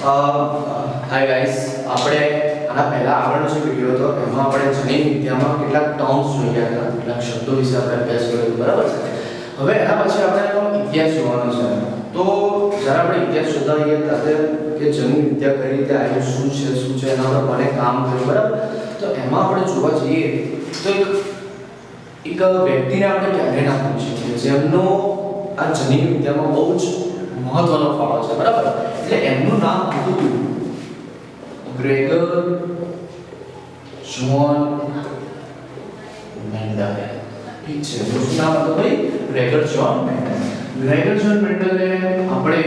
Hi guys, આપણે આના પહેલા આગળનો જે વિડિયો હતો એમાં આપણે જનીન વિદ્યામાં કેટલાક ટર્મ્સ જોયા હતા, કેટલાક શબ્દો વિશે આપણે અભ્યાસ કર્યો બરાબર છે. હવે એના પછી આપણે ઇતિહાસ જોવાનો છે. તો જ્યારે આપણે ઇતિહાસ જોતા હોઈએ ત્યારે કે જનીન વિદ્યા કઈ રીતે આવ્યું, શું છે એના પર કોને કામ કર્યું બરાબર. તો એમાં આપણે જોવા જઈએ તો એક વ્યક્તિને આપણે ક્યારે ના પૂછી શકીએ જેમનો આ જનીન વિદ્યામાં બહુ જ મહત્વનો ફાળો છે બરાબર. એટલે એમનું નામ હતું ગ્રેગર જ્હોન મેન્ડલ. ઠીક છે, શું નામ હતું ભાઈ? Gregor Johann Mendel. Gregor Johann મેન્ડલે આપણે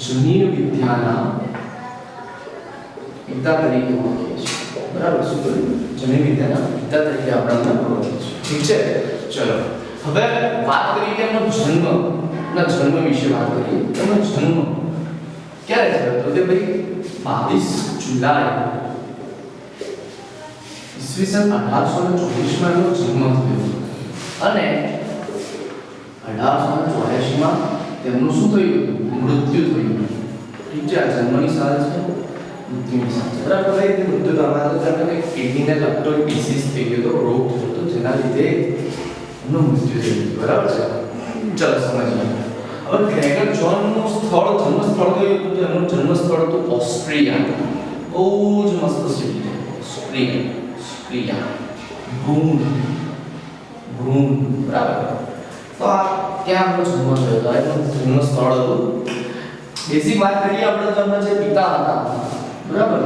જનીન વિદ્યાના પિતા તરીકે ઓળખીએ છીએ બરાબર. શું કર્યું? જનીન વિદ્યાના પિતા તરીકે આપણે ઓળખીએ છીએ. ઠીક છે, ચલો હવે વાત કરીએ કે એમનો જન્મ વિશે વાત કરીએ. એમનો જન્મ ક્યારે થયો તો કે ભાઈ 22 જુલાઈ ઈસવીસન 1824 માં એમનો જન્મ થયો અને 1884 માં તેમનું શું થયું? મૃત્યુ થયું. ઠીક છે, આ જન્મની સાલ છે, મૃત્યુની સાલ છે બરાબર. ભાઈ તે મૃત્યુ થવાના હતા કારણ કે કિડનીને લગતો ડિસીઝ થઈ ગયો તો, રોગ થયો તો, જેના લીધે એમનું મૃત્યુ થઈ ગયું બરાબર છે. ચલો સમજીએ. હવે ગ્રેગર જ્હોનનું સ્થળ, જન્મસ્થળ કયું હતું? તો એનું જન્મસ્થળ હતું ઓસ્ટ્રિયા. બહુ જ મસ્ત સિટી છે ઓસ્ટ્રિયા. બ્રૂન બરાબર. તો આ ત્યાં એમનો જન્મ થયો હતો, એનું જન્મસ્થળ હતું. બેઝિક વાત કરીએ આપણે તો એમના જે પિતા હતા બરાબર,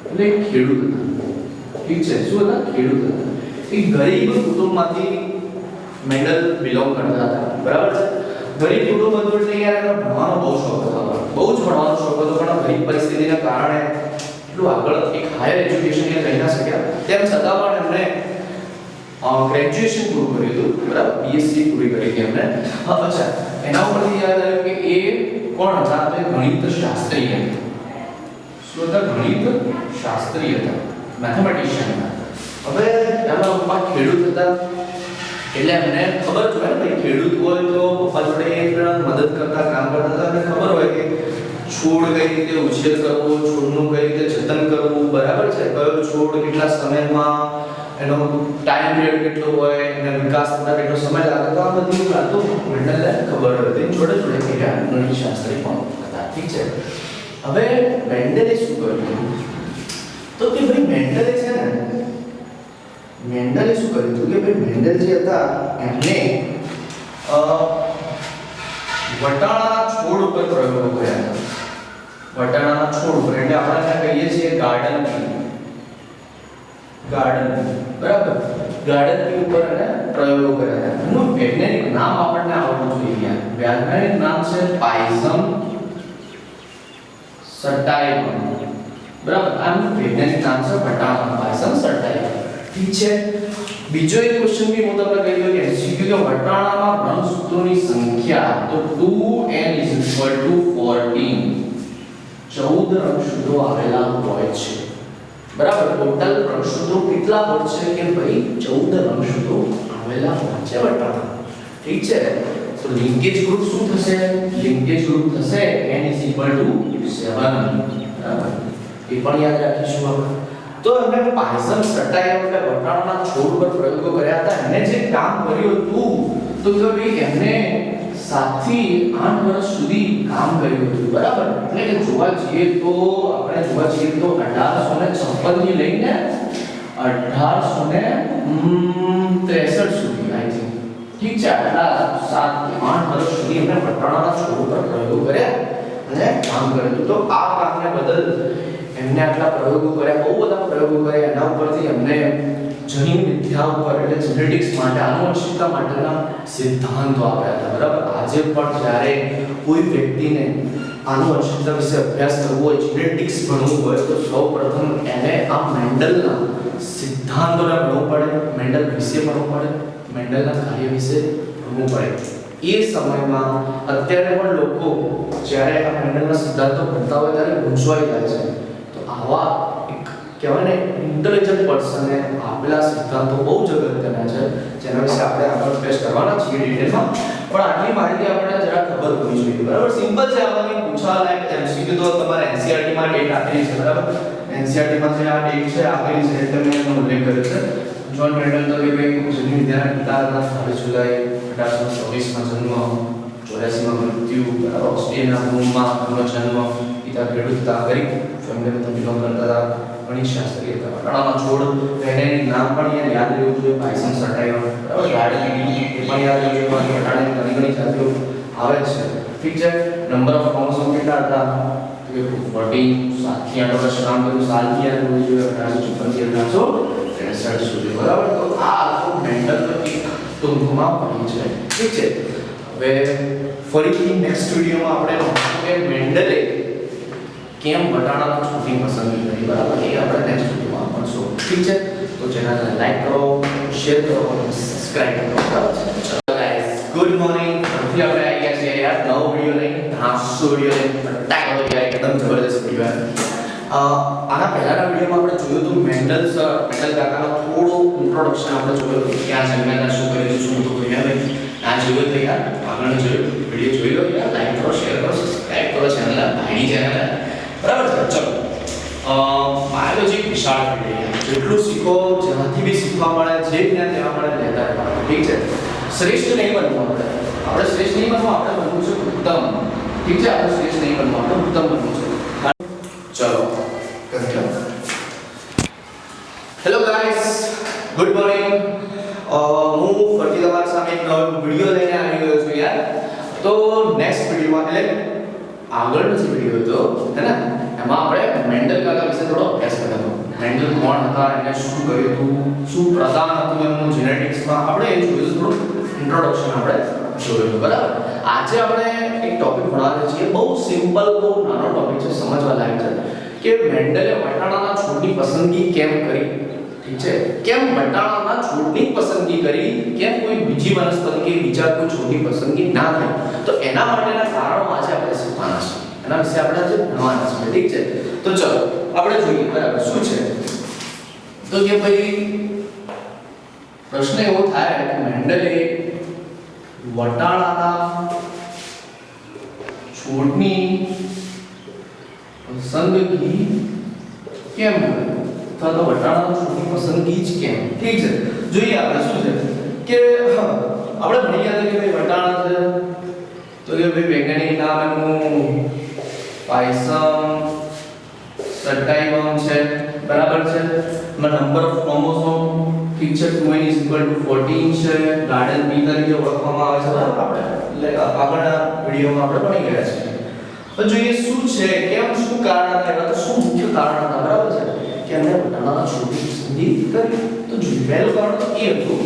એટલે ખેડૂત હતા. ઠીક છે, શું હતા? ખેડૂત હતા. એક ગરીબ કુટુંબમાંથી મેન્ડલ બિલોંગ કરતા હતા બરાબર છે. ગરીબ કુટુંબ હતું એટલે યાર એમને ભણવાનો બહુ શોખ હતો, બહુ જ ભણવાનો શોખ હતો, પણ ગરીબ પરિસ્થિતિના કારણે એટલું આગળ એક હાયર એજ્યુકેશન એ લઈ ના શક્યા. તેમ છતાં પણ એમણે ગ્રેજ્યુએશન પૂરું કર્યું હતું બરાબર, બીએસસી પૂરી કરી હતી એમણે. અચ્છા, એના ઉપરથી યાદ આવ્યું કે એ કોણ હતા? તો ગણિત શાસ્ત્રી હતા. શું હતા? ગણિત શાસ્ત્રી હતા, મેથેમેટિશિયન હતા. હવે એમના પપ્પા ખેડૂત હતા એટલે એમને ખબર જ હોય ને ભાઈ, ખેડૂત હોય તો પપ્પા જોડે મદદ કરતા, કામ કરતા હતા. એમને ખબર હોય કે છોડ કઈ રીતે ઉછેર કરવો, છોડનું કઈ રીતે જતન કરવું બરાબર છે, કયો છોડ કેટલા સમયમાં એનો ટાઈમ પીરિયડ કેટલો હોય, એના વિકાસ થતા કેટલો સમય લાગે, તો આ બધી વાતો મેન્ડલને ખબર હતી. જોડે જોડે કર્યા ગણિતશાસ્ત્રી પણ હતા. ઠીક છે, હવે મેન્ડલે શું કર્યું તો કે ભાઈ મેન્ડલે છે ને, મેન્ડલે શું કર્યું હતું કે ભાઈ મેન્ડલ જે હતા એમને વટાણાના છોડ ઉપર પ્રયોગો કર્યા હતા. વટાણાના છોડ ઉપર એટલે આપણે કહીએ છીએ ગાર્ડન બરાબર. ગાર્ડન ઉપર એને પ્રયોગો કર્યા હતા. એનું વૈજ્ઞાનિક નામ આપણને આવડવું જોઈએ. વૈજ્ઞાનિક નામ છે પાયસમ સટાઇવમ બરાબર. આનું વૈજ્ઞાનિક નામ છે વટાણા, પાયસમ સટાઇવમ. ઠીક છે, બીજો એક ક્વેશ્ચન બી હું તમને કહી દઉં કે એમસીક્યુ કે વટાણામાં રંગસૂત્રોની સંખ્યા તો 2n = 14. 14 રંગસૂત્રો આવેલા હોય છે બરાબર. ટોટલ રંગસૂત્રો કેટલા હોય છે કે ભાઈ 14 રંગસૂત્રો આવેલા હોય છે વટાણા. ઠીક છે, તો લિંકેજ ગ્રુપ શું થશે? લિંકેજ ગ્રુપ થશે n = 7 બરાબર. એ પણ યાદ રાખીશું આપણે. તો એમણે પાયસમ સટાઇવમ એટલે વટાણાના છોડ પર પ્રયોગો કર્યા હતા. એમણે જે કામ કર્યું હતું તો કે ભાઈ એમને 7 થી 8 વર્ષ સુધી કામ કર્યું હતું બરાબર. એટલે કે જોવા જઈએ તો 1856 થી લઈને 1863 સુધી આઈ થિંક. ઠીક છે, આટલા 7 થી 8 વર્ષ સુધી એમણે વટાણાના છોડ પર પ્રયોગો કર્યા અને કામ કર્યું હતું. તો આ કામને બદલ એમને આટલા પ્રયોગો કર્યા, બહુ બધા પ્રયોગો કર્યા. એના ઉપરથી એમને જનીન વિદ્યા ઉપર એટલે જેનેટિક્સ માટે, આનુવંશિકતા માટેના સિદ્ધાંતો આપ્યા હતા બરાબર. આજે પણ જ્યારે કોઈ વ્યક્તિને આનુવંશિકતા વિશે અભ્યાસ કરવો હોય, જેનેટિક્સ ભણવું હોય તો સૌપ્રથમ એને આ મેન્ડલના સિદ્ધાંતોને ભણવું પડે, મેન્ડલ વિશે ભણવું પડે, મેન્ડલના કાર્ય વિશે ભણવું પડે. એ સમયમાં અત્યારે પણ લોકો જ્યારે આ મેન્ડલના સિદ્ધાંતો ભણતા હોય ત્યારે ગૂંચવાઈ જાય છે. તો આવા એક કહેવાય ને ઇન્ટેલિજન્ટ પર્સનને આપેલા સિદ્ધાંતો બહુ જ અગત્યના છે, જેના વિશે આપણે આગળ અભ્યાસ કરવાના છીએ ડિટેલમાં. પણ આટલી માહિતી આપણે જરા ખબર હોવી જોઈએ, બરાબર. સિમ્પલ છે, આમાંથી પૂછવા લાયક એમસીક્યુ તો તમારે એનસીઈઆરટી માં ડેટ આપેલી છે, બરાબર. એનસીઈઆરટી માં જે આ ડેટ છે આપેલી છે એટલે મેં એનો ઉલ્લેખ કર્યો છે. જ્હોન મેન્ડલ તો કે ભાઈ જૂની વિદ્યાના પિતા હતા, 22 જુલાઈ 1824 માં જન્મ, 84 માં મૃત્યુ, બરાબર. ઓસ્ટ્રિયાના રોમમાં તેમનો જન્મ. પિતા ખેડૂત હતા, ગરીબ ફેમિલીમાંથી બિલોંગ કરતા હતા, ગણિતશાસ્ત્રી હતા. વટાણાનો છોડ એને નામ પણ યાદ રહેવું જોઈએ, પાયસન સટાઈઓ, બરાબર. ગાર્ડન એ પણ યાદ રહેવું જોઈએ, બાકી વટાણાની ઘણી જાતિઓ આવે છે, ઠીક છે. નંબર ઓફ ક્રોમોસોમ કેટલા હતા તો કે 14, 7 થી 8 વર્ષ કામ કર્યું, સાલ થી યાદ રહેવું જોઈએ, 1854 સુધી, બરાબર. તો આ આખું મેન્ડલ એક ટૂંકમાં પડી છે, ઠીક છે. હવે ફરીથી નેક્સ્ટ વિડિયોમાં આપણે કે મેન્ડલે કેમ વટાણાના છોડની પસંદગી કરી, બરાબર, એ આપણે નેક્સ્ટ વિડિયોમાં મળશું, ઠીક છે. તો ચેનલને લાઈક કરો, શેર કરો અને સબસ્ક્રાઇબ કરો, બરાબર છે. ચલો ગાઈસ, ગુડ મોર્નિંગ. ફરીથી આપણે આવી ગયા છીએ યાર નવો વિડિયો લઈને, ધાસુ વિડિયો લઈને. ફટાક કરો યાર, એકદમ જબરદસ્ત વિડિયો. આના પહેલાના વિડિયોમાં આપણે જોયું હતું મેન્ડલ કાકાનો થોડું ઇન્ટ્રોડક્શન આપણે જોયું હતું, ક્યાં જન્મ્યા, શું કર્યું, શું હતું કર્યા નહીં. આ જોયું તો યાર, આગળનો જોયું વિડિયો જોઈ લો યાર, લાઈક કરો, શેર કરો, સબસ્ક્રાઇબ કરો ચેનલ, ભાઈની ચેનલ, બરાબર છે. ચલો, બાયોલોજી વિશાળ વિડિયો, જેટલું શીખો, જ્યાંથી બી શીખવા મળે, જે જ્ઞાન લેવા મળે લેતા રહેવાનું, ઠીક છે. શ્રેષ્ઠ નહીં બનવું, આપણે શ્રેષ્ઠ નહીં બનવું, આપણે બનવું છે ઉત્તમ, ઠીક છે. આપણે શ્રેષ્ઠ નહીં બનવું, આપણે ઉત્તમ બનવું છે. ચલો, હેલો ગાઈસ, ગુડ મોર્નિંગ. હું ફરીથી તમારી સામે એક નવો વિડિયો લઈને આવી ગયો છું યાર. તો નેક્સ્ટ વિડિયોમાં એટલે આગળનો જે વિડિયો હતો હે ને, એમાં આપણે મેન્ડલ કાકા વિશે થોડો અભ્યાસ કર્યો. મેન્ડલ કોણ હતા, એને શું કર્યું હતું, શું પ્રદાન હતું એમનું જેનેટિક્સમાં, આપણે એ જોયું, થોડું ઇન્ટ્રોડક્શન આપણે જોયું, બરાબર. આજે આપણે એક ટોપિક ભણવાના છીએ, બહુ સિમ્પલ, બહુ નાનો ટોપિક છે, સમજવા લાયક છે કે મેન્ડલે વટાણાના છોડની પસંદગી કેમ કરી, ઠીક છે. કેમ વટાણાના છોડની પસંદગી કરી, કેમ કોઈ બીજી વનસ્પતિ કે બીજા કોઈ છોડની પસંદગી ના થઈ, તો એના માટેના કારણો આજે આપણે શીખવાના છે, એના વિશે આપણે આજે ભણવાના છે, ઠીક છે. તો ચલો આપણે જોઈએ, બરાબર, શું છે તો કે ભાઈ પ્રશ્ન એવો થાય કે મેન્ડલે વટાણાના છોડની પસંદગી કેમ કરી, અથવા તો વટાણાના છોડની પસંદગી જ કેમ, ઠીક છે. જોઈએ આપણે શું છે કે આપણે ભણી ગયા કે ભાઈ વટાણા છે તો કે ભાઈ વૈજ્ઞાનિક નામ એનું પાયસમ સટાઈવમ છે, બરાબર છે. નંબર ઓફ ક્રોમોસોમ, ઠીક છે, 2n = 14 છે. ગાર્ડન બી તરીકે ઓળખવામાં આવે છે, બરાબર. આપણે એટલે આગળના વિડિયોમાં આપણે ભણી ગયા છીએ. તો જોઈએ શું છે, કેમ, શું કારણ હતા, તો શું મુખ્ય કારણ હતા, બરાબર છે, કે એમણે વટાણાના છોડની પસંદગી કરી. તો જોઈએ પહેલું કારણ તો એ હતું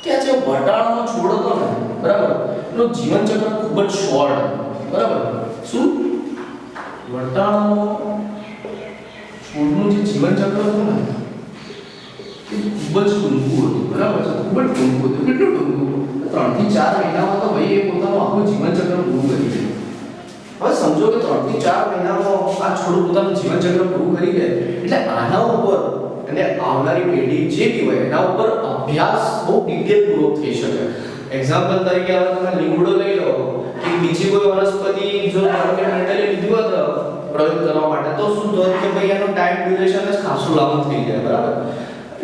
કે આ જે વટાણાનો છોડ હતો ને, બરાબર, એનું જીવન ચક્ર ખૂબ જ શોર્ટ, બરાબર. શું વટાણાનો છોડનું જે જીવન ચક્ર હતું ને એ ખૂબ જ ટૂંકું હતું, બરાબર છે, ખૂબ જ ટૂંકું હતું. કેટલું ટૂંકું? 3 થી 4 મહિનામાં તો ભાઈ એ પોતાનું આખું જીવન ચક્ર પૂરું કરી દે. હવે સમજો કે 3 થી 4 મહિનામાં આ છોડ પોતાનું જીવન ચક્ર પૂરું કરી દે, એટલે આના ઉપર અને આવનારી પેઢી જે બી હોય એના ઉપર અભ્યાસ બહુ ડિટેલ પૂર્વક થઈ શકે. એક્ઝામ્પલ તરીકે હવે તમે લીમડો લઈ લો કે બીજી કોઈ વનસ્પતિ જો તમે મેન્ડલે લીધું હોત પ્રયોગ કરવા માટે, તો શું થતું કે ભાઈ એનો ટાઈમ ડ્યુરેશન જ ખાસું લાંબુ થઈ જાય, બરાબર.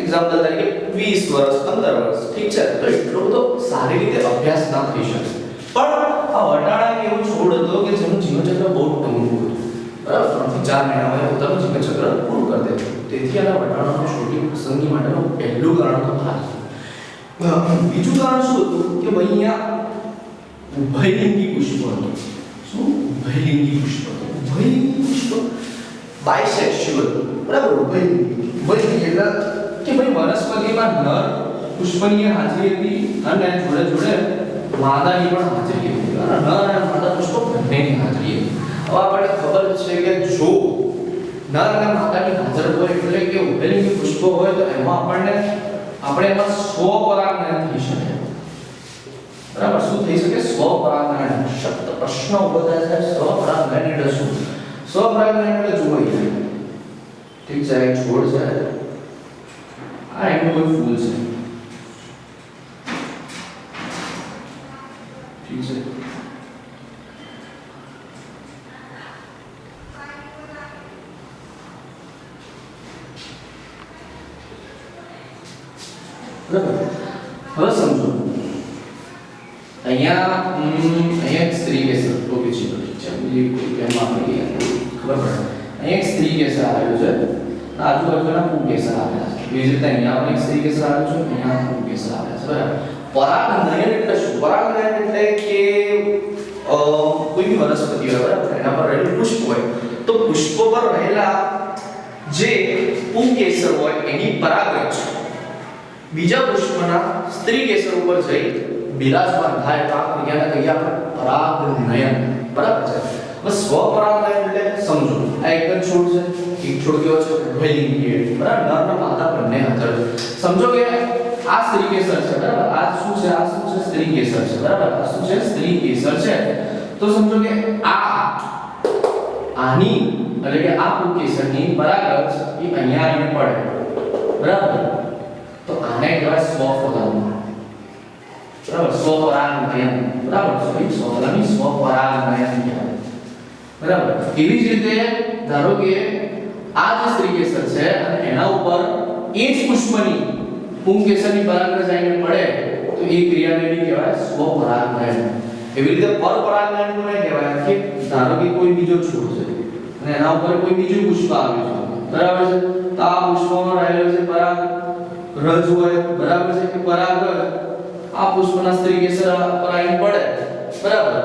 એક્ઝામ્પલ તરીકે 20 વર્ષ, 15 વર્ષ, ઠીક છે. તો એટલો બધો સારી રીતે અભ્યાસ ના થઈ શકે. પણ આ વટાણા એક એવું છોડ હતો કે જેનું જીવનચક્ર બહુ ટૂંકું હતું, બરાબર. 3 થી 4 મહિનામાં એ પોતાનું જીવનચક્ર પૂરું કરી દે. તેથી આના વટાણાની છોડની પસંદગી માટેનું પહેલું કારણ તો આ. બીજું કારણ શું હતું કે ભાઈ અહીંયા ઉભયલિંગી પુષ્પ હતું. શું? ઉભયલિંગી પુષ્પ હતું. ઉભયલિંગી પુષ્પ બાયસેક્સ્યુઅલ, બરાબર. ઉભયલિંગી એટલે કે ભાઈ વનસ્પતિમાં નર પુષ્પની હાજરી હતી અને જોડે જોડે માદાની પણ હાજરી હતી, અને નર અને માદા પુષ્પ બંનેની હાજરી હતી. હવે આપણને ખબર છે કે જો નર અને માદાની હાજર હોય એટલે કે ઉભયલિંગી પુષ્પ હોય તો એમાં આપણે એમાં સ્વપરાગનયન થઈ શકે, બરાબર. શું થઈ શકે? સ્વપરાગનયન. શબ્દ પ્રશ્ન ઉભો થાય છે, સ્વપરાગનયન એટલે શું? સ્વપરાગનયન એટલે જોઈએ ઠીક છે, એક છોડ છે, આ એનું કોઈ ફૂલ છે, ઠીક છે, બરાબર. હવે સમજો અહીંયા એક સ્ત્રી કેસર ઓકે છે, ઠીક છે, બીજી કોઈ કેમ આપણે ખબર પડે. અહીંયા એક સ્ત્રી કેસર આવેલું છે, આજુબાજુના પુંકેસર આવેલા છે. એવી રીતે અહીંયા પણ એક સ્ત્રી કેસર આવેલું છે, અહીંયા પુંકેસર આવેલા છે, બરાબર. પરાગનયન એટલે શું? પરાગનયન એટલે કે કોઈ બી વનસ્પતિ હોય, બરાબર, એના પર રહેલું પુષ્પ હોય, તો પુષ્પો પર રહેલા જે પુંકેસર હોય એની પરાગરજ બીજા પુષ્પના સ્ત્રી કેસર ઉપર જઈ બિરાજમાન થાય તો આ ક્રિયાને કહીએ આપણે પરાગનયન, બરાબર છે. બસ સ્વપરાગનયન એટલે સમજો આ એક જ છોડ છે, એક છોડ કેવો છે, ડ્વેલિંગ, બરાબર, નર અને માદા બંને હાજર છે. સમજો કે આ સ્ત્રી કેસર છે, બરાબર, આ શું છે, આ શું છે, સ્ત્રી કેસર છે, બરાબર, આ શું છે, સ્ત્રી કેસર છે. તો સમજો કે આની એટલે કે આ પુંકેસરની પરાગરજ એ અહીંયા આવીને પડે, બરાબર, તો આને કહેવાય સ્વપરાગનયન, બરાબર, સ્વપરાગનયન, બરાબર, સ્વપરાગનયન કહેવાય, બરાબર. એવી જ રીતે ધારો કે આ જે સ્ત્રી કેસર છે અને એના ઉપર એ જ પુષ્પની પુંકેસરની પરાગરજ આવીને પડે તો એ ક્રિયાને બી કહેવાય સ્વપરાગનયન. એવી રીતે પરપરાગનયન કોને કહેવાય કે ધારો કે કોઈ બીજો છોડ છે અને એના ઉપર કોઈ બીજું પુષ્પ આવ્યું છે, બરાબર છે, તો આ પુષ્પમાં રહેલો છે પરાગ રજ હોય, બરાબર છે, કે પરાગરજ આ પુષ્પના સ્ત્રી કેસર પર આવીને પડે, બરાબર,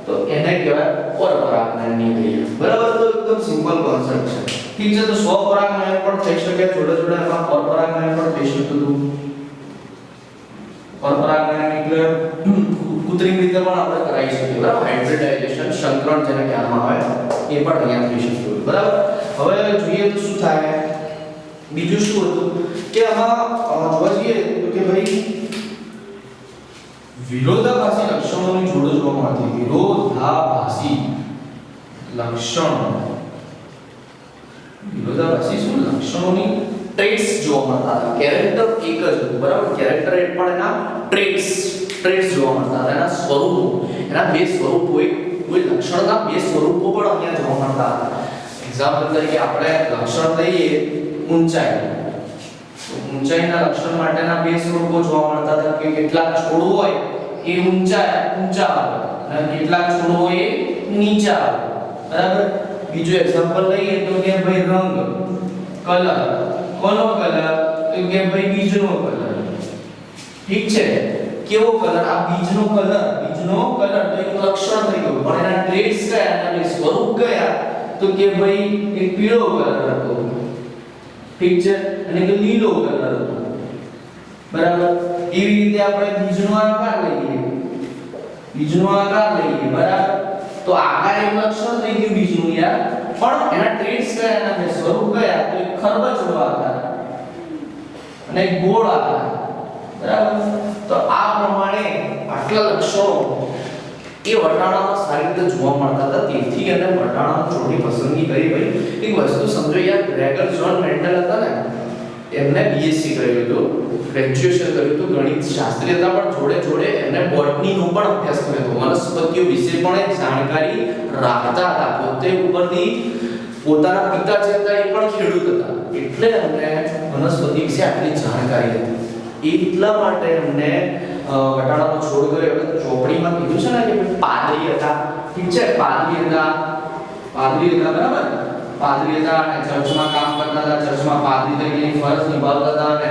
તો એને કહેવાય પરપરાગનયનની ક્રિયા, બરાબર. તો એકદમ સિમ્પલ કોન્સેપ્ટ છે, ઠીક છે. તો સ્વપરાગનયન પણ થઈ શકે, જોડે જોડે એમાં પરપરાગનયન પણ થઈ શકતું હતું. પરપરાગનયન એટલે કૃત્રિમ રીતે પણ આપણે કરાવી શકીએ, બરાબર, હાઇબ્રિડાઇઝેશન, સંકરણ જેને કહેવામાં આવે એ પણ અહીંયા થઈ શકતું, બરાબર. હવે જોઈએ તો શું થાય, બીજું શું હતું કે આમાં જોવા જઈએ તો કે ભાઈ વિરોધાભાસી લક્ષણોની જોડે જોવા મળતી, વિરોધાભાસી લક્ષણો, વિરોધાભાસી શું લક્ષણોની ટ્રેટ્સ જોવા મળતા હતા. કેરેક્ટર એક જ હતું, બરાબર, કેરેક્ટર એટલે પણ એના ટ્રેટ્સ જોવા મળતા હતા, એના સ્વરૂપો, એના બે સ્વરૂપો, કોઈ લક્ષણના બે સ્વરૂપો પણ અહીંયા જોવા મળતા હતા. એક્ઝામ્પલ તરીકે આપણે લક્ષણ લઈએ ઊંચાઈ, તો ઊંચાઈના લક્ષણ માટેના બે સ્વરૂપો જોવા મળતા હતા કે કેટલાક છોડ હોય એ ઊંચા આવે અને કેટલાક છોડ હોય એ નીચા આવે, બરાબર. બીજું એક્ઝામ્પલ લઈએ તો કે ભાઈ રંગ, કલર, કોનો કલર, તો કે ભાઈ બીજનો કલર, ઠીક છે, કેવો કલર, આ બીજનો કલર તો એક લક્ષણ થઈ ગયું, પણ એના ટ્રેટ્સ કયા, એના સ્વરૂપ કયા, તો કે ભાઈ એક પીળો કલર હતો, ઠીક છે, અને કે લીલો કલર હતો, બરાબર. એવી રીતે આપણે બીજનો આકાર લઈએ, બરાબર, તો આકાર એક લક્ષણ થઈ ગયું બીજનું યાર, પણ એના ટ્રેટ્સ કયા, એના સ્વરૂપ કયા, તો એક ખરબચડો આકાર અને એક ગોળ આકાર, બરાબર. તો આ પ્રમાણે આટલા લક્ષણો એ વટાણામાં સારી રીતે જોવા મળતા હતા, તેથી એને વટાણાના છોડની પસંદગી કરી. ભાઈ એક વસ્તુ સમજો યાર, ગ્રેગર જ્હોન મેન્ડલ હતા ને, એમને બીએસસી કર્યું હતું, ગ્રેજ્યુએશન કર્યું હતું, ગણિત શાસ્ત્રી હતા, પણ જોડે જોડે એમને બોટનીનો પણ અભ્યાસ કર્યો હતો, વનસ્પતિઓ વિશે પણ એક જાણકારી રાખતા હતા. પોતે ઉપરથી પોતાના પિતા જે હતા એ પણ ખેડૂત હતા, એટલે એમને વનસ્પતિ વિશે આટલી જાણકારી હતી. એટલા માટે એમને વટાણાનો છોડ કર્યો. હવે ચોપડીમાં કીધું છે ને કે પાદરી હતા, ઠીક છે, પાદરી હતા, બરાબર, પાદરી હતા અને ચર્ચમાં કામ કરતા હતા, ચર્ચમાં પાદરી તરીકેની ફરજ નિભાવતા હતા અને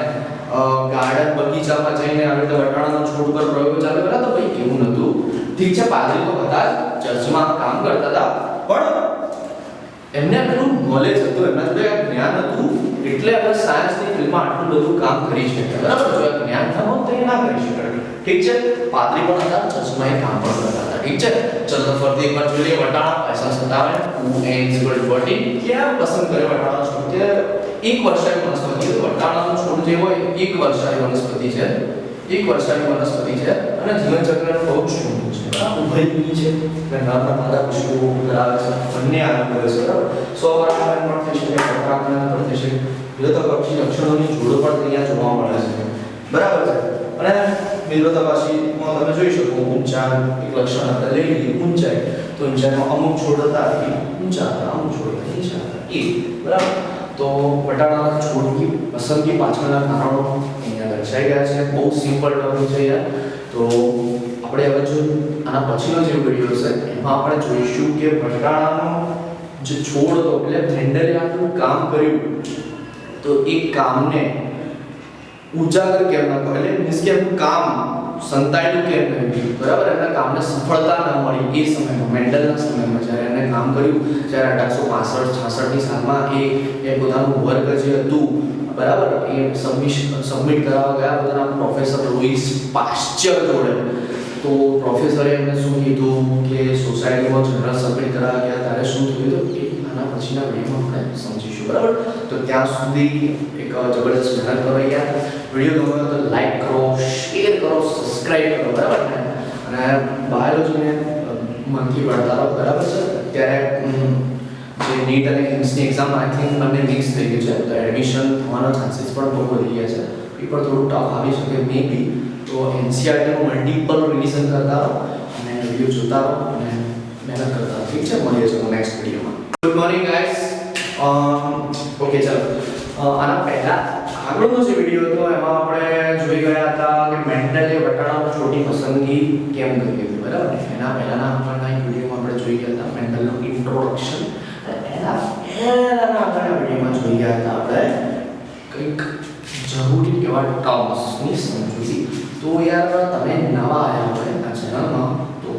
ગાર્ડન બગીચામાં જઈને આવી રીતે વટાણાનો છોડ પર પ્રયોગો ચાલુ કર્યા. તો ભાઈ એવું નહોતું, ઠીક છે, પાદરી તો હતા જ, ચર્ચમાં કામ કરતા હતા, પણ એમને આટલું નોલેજ હતું, એમના જોડે આ જ્ઞાન હતું, એટલે આપણે સાયન્સની ફિલ્ડમાં આટલું બધું કામ કરી શકે, બરાબર. જો આ જ્ઞાન ન હોત તો એ ના કરી શકે, ઠીક છે. પાદરી પણ હતા, ચર્ચમાં કામ પણ કરતા હતા, ઠીક છે. ચલો ફરીથી એકવાર જોઈ લઈએ વટાણા પૈસા 57 ક્યાં પસંદ કરે વટાણાનો છોડ કે એક વર્ષાની વનસ્પતિ. વટાણાનો છોડ જે હોય એક વર્ષાની વનસ્પતિ છે, અને જીવન ચક્રનો બહુ જ ટૂંકું છે બરાબર. ઉભયની છે અને નાના માદા પુષ્પો ધરાવે છે, બંને આનંદ કરે છે બરાબર. સ્વપરાગમન પણ થઈ શકે, પરાગમન પણ થઈ શકે, વિરોધાભાસી લક્ષણોની જોડો પણ અહીંયા જોવા મળે છે બરાબર છે. અને વિરોધાભાસીમાં તમે જોઈ શકો ઊંચા એક લક્ષણ આપણે લઈ લઈએ ઊંચાઈ, તો ઊંચાઈમાં અમુક છોડ હતા એ ઊંચા હતા, અમુક છોડ નીચા હતા એ બરાબર. તો વટાણાના છોડની પસંદગી પાછળના કારણો અહીંયા દર્શાઈ ગયા છે. બહુ સિમ્પલ ટોપિક છે યાર. તો આપણે હવે જો આના પછીનો જે વિડિયો છે એમાં આપણે જોઈશું કે વટાણાનો જે છોડ હતો એટલે ભેંડરે આટલું કામ કર્યું તો એ કામને ઉજાગર કેમ ન કર્યું, એટલે મીન્સ કે એનું કામ સંતાયેલું કેમ નહીં બરાબર. એના કામને સફળતા ન મળી એ સમયમાં, મેન્ડલના સમયમાં જ્યારે એને કામ કર્યું, જ્યારે 1865-66 ની સાલમાં એ પોતાનું વર્ક જે હતું બરાબર એ સબમિટ કરાવવા ગયા પોતાના પ્રોફેસર લુઈસ પાસ્ચર જોડે. તો પ્રોફેસરે એમને શું કીધું કે સોસાયટીમાં જનરલ સબમિટ કરાવવા ગયા ત્યારે શું થયું તો એ આના પછીના વિડીયોમાં આપણે સમજીશું બરાબર. તો ત્યાં સુધી એક જબરદસ્ત મહેનત કરો યાર. વિડીયો ગમ્યો તો લાઈક કરો, શેર કરો, સબસ્ક્રાઇબ કરો બરાબર ને. અને બાયોલોજીને મનથી ભણતા રહો બરાબર છે. અત્યારે જે નીટ અને એમ્સની એક્ઝામ આઈ થિંક બંને મિક્સ થઈ ગયું છે, તો એડમિશન થવાના ચાન્સીસ પણ બહુ વધી ગયા છે. પેપર થોડું ટફ આવી શકે મે બી. તો એનસીઆરટીનું મલ્ટિપલ રિવિઝન કરતા રહો અને વિડીયો જોતા રહો અને મહેનત કરતા રહો. ઠીક છે, મળીએ છીએ નેક્સ્ટ વિડીયોમાં. Good morning guys. ઓકે ચાલો, આના પહેલા આગળનો જે વિડીયો હતો એમાં આપણે જોઈ ગયા હતા કે મેન્ડલે વટાણાના છોડની પસંદગી કેમ કરી હતી બરાબર. એના પહેલાના આગળના એક વિડીયોમાં આપણે જોઈ ગયા હતા મેન્ડલનું ઇન્ટ્રોડક્શન. એના આગળના વિડીયોમાં જોઈ ગયા હતા આપણે કંઈક જરૂરી એવા ટર્મ્સની સમજૂતી. તો યાર તમે નવા આવ્યા હોય આ ચેનલમાં તો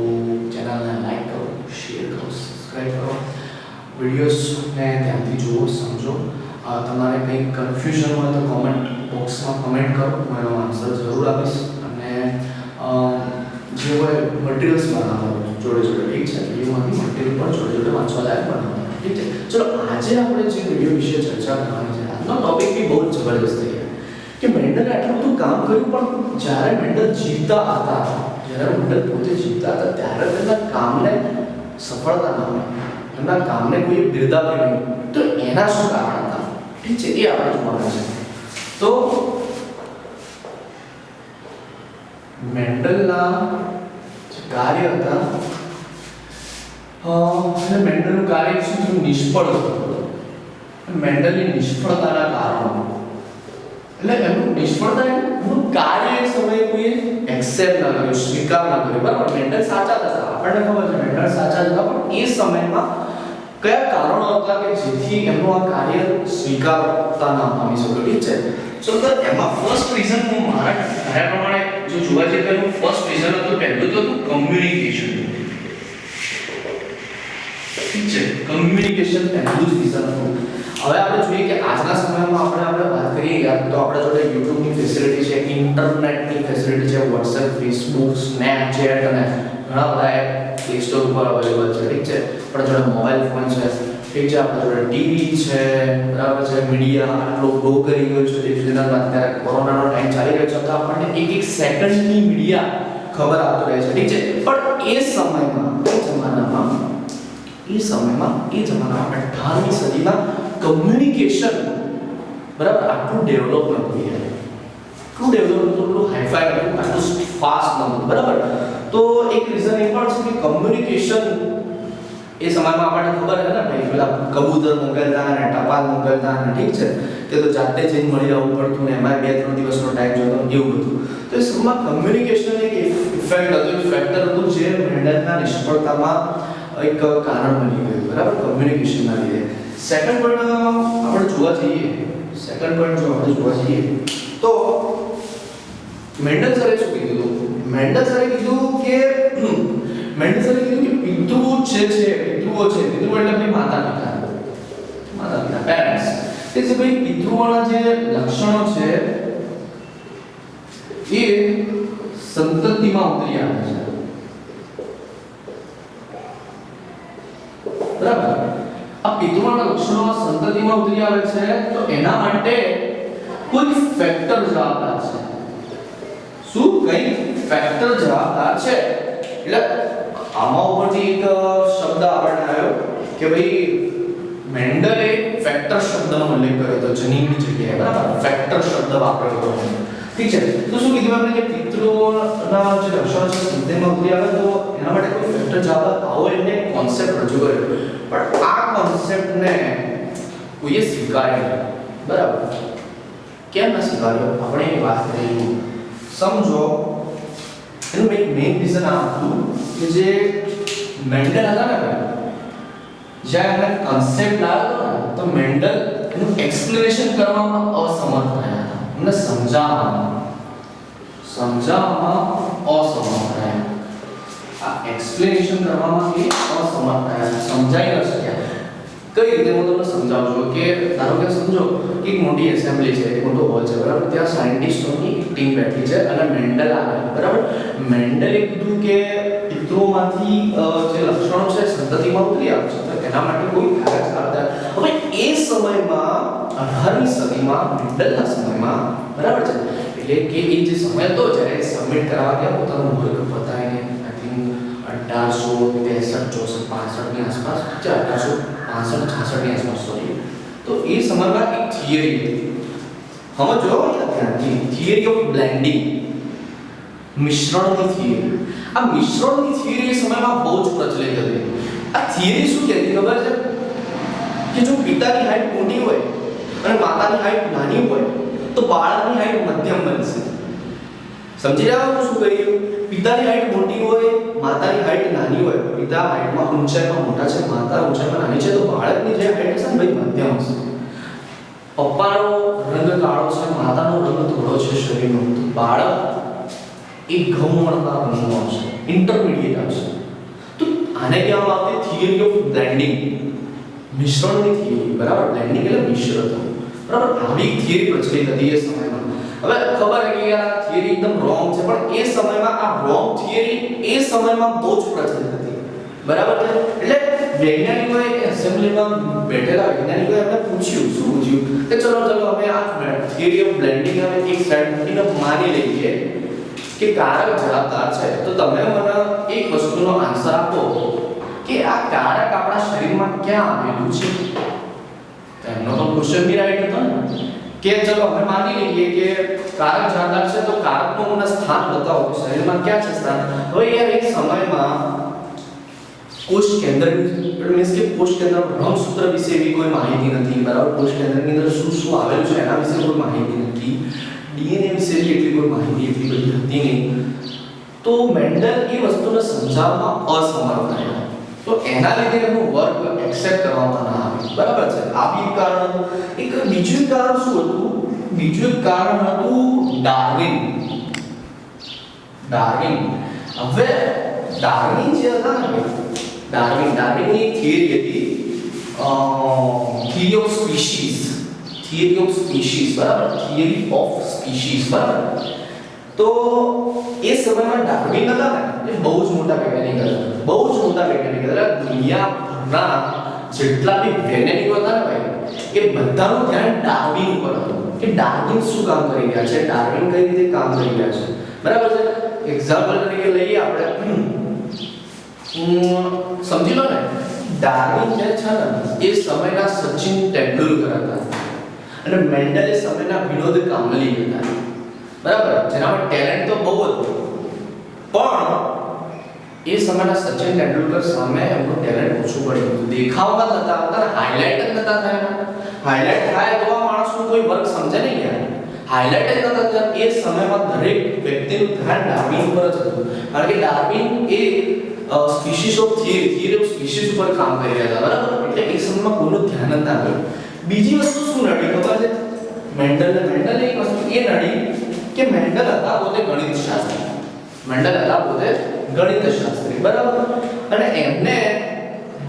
ચેનલને લાઈક કરો, શેર કરો, સબસ્ક્રાઇબ કરો, વિડીયોઝને ધ્યાનથી જુઓ, સમજો. તમારે કંઈ કન્ફ્યુઝન હોય તો કોમેન્ટ બોક્સમાં કમેન્ટ કરો, હું એનો આન્સર જરૂર આપીશ. અને જે હોય મટીરિયલ્સ બનાવવાનું જોડે જોડે, ઠીક છે, વિડીયોમાંથી મટીરિયલ પણ જોડે જોડે વાંચવા લાયક બનાવવાનું, ઠીક છે. ચલો, આજે આપણે જે વિડીયો વિશે ચર્ચા કરવાની છે, આજનો ટોપિક બી બહુ જ જબરદસ્ત થઈ ગયા કે મેન્ડલે આટલું બધું કામ કર્યું પણ જ્યારે મેન્ડલ જીવતા હતા, જ્યારે મેન્ડલ પોતે જીવતા હતા ત્યારે તેમના કામને સફળતા ન મળી, એમના કામને કોઈ બિરદાવ્યું નહીં. તો એના શું કારણ હતા, ઠીક છે, એ આપણે જોવાનું છે. તો મેન્ડલના જે કાર્ય હતા અને મેન્ડલનું કાર્ય શું નિષ્ફળ હતું. મેન્ડલની નિષ્ફળતાના કારણો એટલે એનું નિષ્ફળતા એનું કાર્ય એ સમયે કોઈ એક્સેપ્ટ ન કર્યું, સ્વીકાર ન કર્યો બરાબર. મેન્ડલ સાચા હતા, આપણને ખબર છે મેન્ડલ સાચા હતા, પણ એ સમયમાં કયા કારણો હતા કે જેથી એમનું આ કાર્ય સ્વીકારતા ન પામી શક્યું, ઠીક છે. સો તો એમાં ફર્સ્ટ રીઝન હું મારા પ્રમાણે જો જોવા જઈએ તો એનું ફર્સ્ટ રીઝન હતું, પહેલું તો હતું કમ્યુનિકેશન, ઠીક છે. કમ્યુનિકેશન પહેલું જ રીઝન હતું. હવે આપણે જોઈએ કે આજના સમયમાં આપણે વાત કરીએ યાર તો આપણા જોડે યુટ્યુબની ફેસિલિટી છે, ઇન્ટરનેટની ફેસિલિટી છે, WhatsApp, Facebook, Snapchat અને ઘણા બધા એપ પ્લે સ્ટોર ઉપર અવેલેબલ છે, ઠીક છે. આપણા જોડે મોબાઈલ ફોન છે, ઠીક છે, આપણા જોડે ટીવી છે બરાબર છે. મીડિયા આટલો ગ્રો કરી ગયો છે ડિજિટલમાં, અત્યારે કોરોનાનો ટાઈમ ચાલી રહ્યો છે તો આપણને એક એક સેકન્ડની મીડિયા ખબર આવતો રહે છે, ઠીક છે. પણ એ સમયમાં 18મી સદીમાં કમ્યુનિકેશન બરાબર આટલું ડેવલપ નહોતું યાર, આટલું ડેવલપ નહોતું, એટલું હાઈફાઈ નહોતું, આટલું ફાસ્ટ નહોતું બરાબર. તો એક રીઝન એ પણ છે કે કમ્યુનિકેશન એ સમયમાં આપણને ખબર છે ને ભાઈ, પેલા કબૂતર મોકલતા અને ટપાલ મોકલતા અને ઠીક છે, તે તો જાતે જઈને મળી આવવું પડતું ને એમાં 2-3 દિવસનો ટાઈમ જોતો એવું બધું. તો એ સમયમાં કમ્યુનિકેશન એક ઇફેક્ટ હતું, એક ફેક્ટર હતું જે મેન્ડલના નિષ્ફળતામાં એક કારણ બની ગયું બરાબર, કમ્યુનિકેશનના લીધે. સેકન્ડ પોઈન્ટ આપણે જોવા જઈએ તો મેન્ડલ સરે શું કીધું? મેન્ડલ સરે કીધું કે પિતૃઓ છે પિતૃઓ એટલે આપણી માતા પિતા પેરેન્ટ્સ, કે જે ભાઈ પિતૃઓના જે લક્ષણો છે એ સંતતિમાં ઉતરી આવે છે બરાબર. આ પિતૃઓના લક્ષણો સંતતિમાં ઉતરી આવે છે તો એના માટે કોઈ ફેક્ટર જવાબદાર છે. શું? કઈ ફેક્ટર જવાબદાર છે. એટલે આમાં ઉપરથી એક શબ્દ આપણને આવ્યો કે ભાઈ મેન્ડલે ફેક્ટર શબ્દનો ઉલ્લેખ કર્યો હતો જનીનની જગ્યાએ, બરાબર, ફેક્ટર શબ્દ વાપર્યો હતો. ઠીક છે, તો શું કીધું આપણે કે પિતૃના જે લક્ષણો છે સિદ્ધેમાં ઉતરી આવે તો એના માટે કોઈ ફેક્ટર જવાબદાર આવો એટલે કોન્સેપ્ટ રજૂ કર્યો, પણ આ કોન્સેપ્ટને કોઈએ સ્વીકાર્યો નહીં, બરાબર. કેમ ન સ્વીકાર્યો આપણે એ વાત કરી. સમજો એનું એક મેઇન રીઝન આ હતું કે જે મેન્ડલ હતા ને, જ્યારે એને કન્સેપ્ટ લાવ્યો ને તો મેન્ડલ એનું એક્સપ્લેનેશન કરવામાં અસમર્થ રહ્યા હતા. એમને સમજાવવામાં અસમર્થ રહ્યા. આ એક્સપ્લેનેશન કરવામાં એ અસમર્થ રહ્યા, સમજાઈ ન શક્યા. કઈ રીતે હું તમને સમજાવું છું કે ધારો કે સમજો કે એક મોટી એસેમ્બલી છે, એક મોટો હોલ છે, બરાબર. ત્યાં સાયન્ટિસ્ટોની ટીમ બેઠી છે અને મેન્ડલ આવે, બરાબર. મેન્ડલે કીધું કે પિતૃમાંથી જે લક્ષણો છે સંતતિમાં ઉતરી આવે છે, તો એના માટે કોઈ ખાસ કરતા. હવે એ સમયમાં 18મી સદીમાં મેન્ડલના સમયમાં, બરાબર છે, એટલે કે એ જે સમય હતો જ્યારે સબમિટ કરાવવા ગયા પોતાનો વર્ગ બતાવીને, આઈ થિંક 1863 ની આસપાસ, 1865 ની આસપાસ, સોરી. તો એ સમયમાં એક થિયરી હતી, સમજો ધ્યાનથી, થિયરી ઓફ બ્લેન્ડિંગ, મિશ્રણની થિયરી. આ મિશ્રણની થિયરી એ સમયમાં બહુ જ પ્રચલિત હતી. આ થિયરી શું કહેતી ખબર છે કે જો પિતાની હાઈટ મોટી હોય અને માતાની હાઈટ નાની હોય તો બાળકની હાઈટ મધ્યમ બનશે. સમજી રહ્યા છો શું કહી રહ્યું? પિતાની હાઈટ મોટી હોય, માતાની હાઈટ નાની હોય, પિતા હાઈટમાં ઊંચાઈમાં મોટા છે, માતા ઊંચાઈમાં નાની છે, તો બાળકની જે હાઈટ હશે ને ભાઈ મધ્યમ હશે. પપ્પાનો રંગ કાળો છે, માતાનો રંગ ધોળો છે શરીરનો, તો બાળક એક ગૌણતા રંગનો આવશે, ઇન્ટરમીડિયેટ આવશે. તો આને કહેવામાં આવતી થિયરી ઓફ બ્લેન્ડિંગ, મિશ્રણની થિયરી, બરાબર. બ્લેન્ડિંગ એટલે મિશ્ર થવું, બરાબર. આવી થિયરી પ્રચલિત હતી એ સમયમાં. હવે ખબર છે કે આ થિયરી એકદમ રોંગ છે, પણ એ સમયમાં આ રોંગ થિયરી એ સમયમાં બહુ જ પ્રચલિત હતી, બરાબર છે. એટલે વૈજ્ઞાનિકોએ એસેમ્બલીમાં બેઠેલા વૈજ્ઞાનિકોએ એમને પૂછ્યું, શું પૂછ્યું કે ચલો અમે આ થિયરી ઓફ બ્લેન્ડિંગ હવે એક સાઈડ મૂકીને માની લઈએ કે કારક જવાબદાર છે, તો તમે મને એક વસ્તુનો આન્સર આપો કે આ કારક આપણા શરીરમાં ક્યાં આવેલું છે. એમનો તો ક્વેશ્ચન બી રાઈટ હતો ને કે ચલો અમે માની લઈએ કે કારક જવાબદાર છે, તો કારકનું મને સ્થાન બતાવો કે શરીરમાં ક્યાં છે સ્થાન. હવે યાર એક સમયમાં કોષ કેન્દ્ર મીન્સ કે કોષ કેન્દ્ર રંગસૂત્ર વિશે એવી કોઈ માહિતી નથી, બરાબર. કોષ કેન્દ્રની અંદર શું શું આવેલું છે એના વિશે કોઈ માહિતી નથી. ડીએનએ વિશે એટલી કોઈ માહિતી એટલી બધી હતી નહીં. તો મેન્ડલ એ વસ્તુને સમજાવવામાં અસમર્થ રહ્યા, તો એના લીધે એનું વર્ક એક્સેપ્ટ કરવામાં ના આવ્યું, બરાબર છે. આ બી કારણ હતું. એક બીજું કારણ શું હતું? બીજું કારણ હતું ડાર્વિન. હવે ડાર્વિન જે હતા ને, ડાર્વિનની થિયરી હતી થિયરી ઓફ સ્પીશીઝ, બરાબર. થિયરી ઓફ સ્પીશીઝ, બરાબર. તો એ સમયમાં ડાર્વિન હતા ને એ બહુ જ મોટા વૈજ્ઞાનિક હતા. દુનિયાભરના જેટલા બી વૈજ્ઞાનિકો હતા ને ભાઈ, એ બધાનું ધ્યાન ડાર્વિન ઉપર હતું કે ડાર્વિન શું કામ કરી રહ્યા છે, ડાર્વિન કઈ રીતે કામ કરી રહ્યા છે, બરાબર છે. એક્ઝામ્પલ તરીકે લઈએ આપણે, સમજી લો ને, ડાર્વિન જે છે ને એ સમયના સચિન તેંડુલકર હતા અને મેન્ડલ એ સમયના વિનોદ કાંબલી હતા, બરાબર. જેનામાં ટેલેન્ટ તો બહુ હતું, પણ એ સમયના સચિન તેંડુલકર સામે એમનું ટેલેન્ટ ઓછું પડ્યું હતું. દેખાવમાં નતા આવતા, હાઇલાઇટ જ નતા થયા. હાઇલાઇટ થાય તો આ માણસનું કોઈ વર્ક સમજે નહીં યાર. હાઇલાઇટ જ નતા થયા. એ સમયમાં દરેક વ્યક્તિનું ધ્યાન ડાર્વિન ઉપર જ હતું, કારણ કે Darwin A species of theory of species ઉપર કામ કરી રહ્યા હતા, બરાબર. એટલે એ સમયમાં કોઈનું ધ્યાન નતા આવ્યું. બીજી વસ્તુ શું નડી ખબર છે? મેન્ડલ એક વસ્તુ એ નડી કે મેન્ડલ હતા પોતે ગણિતશાસ્ત્રી, બરાબર. અને એમને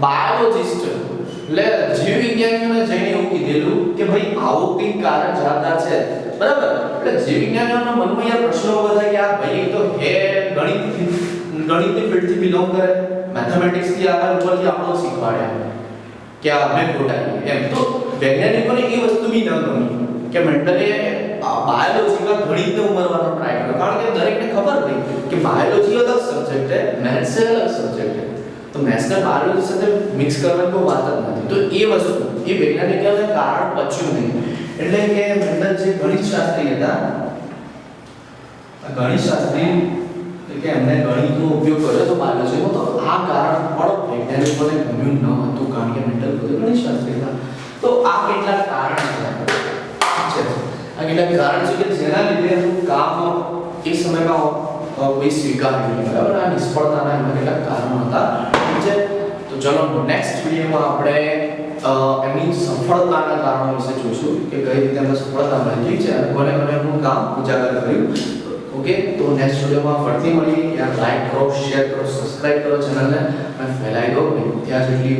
બાયોલોજિસ્ટ એટલે જીવ વિજ્ઞાનીઓને જઈને એવું કીધેલું કે ભાઈ આવો કંઈક કારણ જવાબદાર છે, બરાબર. એટલે જીવ વિજ્ઞાનીઓના મનમાં યાર પ્રશ્નો બધા કે આ ભાઈ તો હે ગણિતની ફિલ્ડથી બિલોંગ કરે, મેથેમેટિક્સ થી આગળ ઉપરથી આપણો શીખવાડે કે આ અમે ખોટા એમ. તો વૈજ્ઞાનિકોને એ વસ્તુ બી ન ગમી કે મેન્ડલે બાયોલોજીમાં ગણિતને ઉમેરવાનો ટ્રાય કર્યો, કારણ કે દરેકને ખબર હતી કે બાયોલોજી અલગ સબ્જેક્ટ છે, મેથ્સ અલગ સબ્જેક્ટ છે, તો મેથ્સ ને બાયોલોજી સાથે મિક્સ કરવાની કોઈ વાત જ નથી. તો એ વસ્તુ એ વૈજ્ઞાનિકોને કારણ પચ્યું નહીં, એટલે કે મેન્ડલ જે ગણિત શાસ્ત્રી હતા, ગણિત શાસ્ત્રી કે એમને ગણિતનો ઉપયોગ કર્યો તો બાયોલોજીમાં, તો આ કારણ પણ વૈજ્ઞાનિકોને ગમ્યું ન હતું, કારણ કે મેન્ડલ પોતે ગણિત શાસ્ત્રી હતા. તો આ કેટલાક કારણ છે, આ કેટલાક કારણ છે કે જેના લીધે એનું કામ એ સમયમાં કોઈ સ્વીકાર્યું નહીં, બરાબર. આ નિષ્ફળતાના એમાં કેટલાક કારણો હતા, ઠીક છે. તો ચલો નેક્સ્ટ વિડીયોમાં આપણે એમની સફળતાના કારણો વિશે જોઈશું કે કઈ રીતે એમને સફળતા મળી, ઠીક છે, અને કોને કોને એમનું કામ ઉજાગર કર્યું. ઓકે, તો નેક્સ્ટ વિડીયોમાં ફરીથી મળીએ. યાર લાઈક કરો, શેર કરો, સબસ્ક્રાઇબ કરો ચેનલને અને ફેલાઈ દો. ત્યાં જેટલી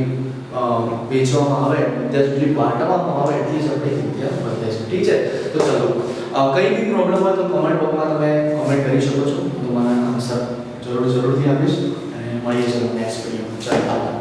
વેચવામાં આવે, ત્યાં જેટલી બાંટવામાં આવે એટલી જ આપણી વિદ્યા વધે છે, ઠીક છે. તો ચલો કઈ બી પ્રોબ્લેમ હોય તો કમેન્ટ બોક્સમાં તમે કમેન્ટ કરી શકો છો, હું તમારા આન્સર જરૂરથી આપીશ. અને મળીએ છીએ નેક્સ્ટ વિડીયોમાં. ચાલો.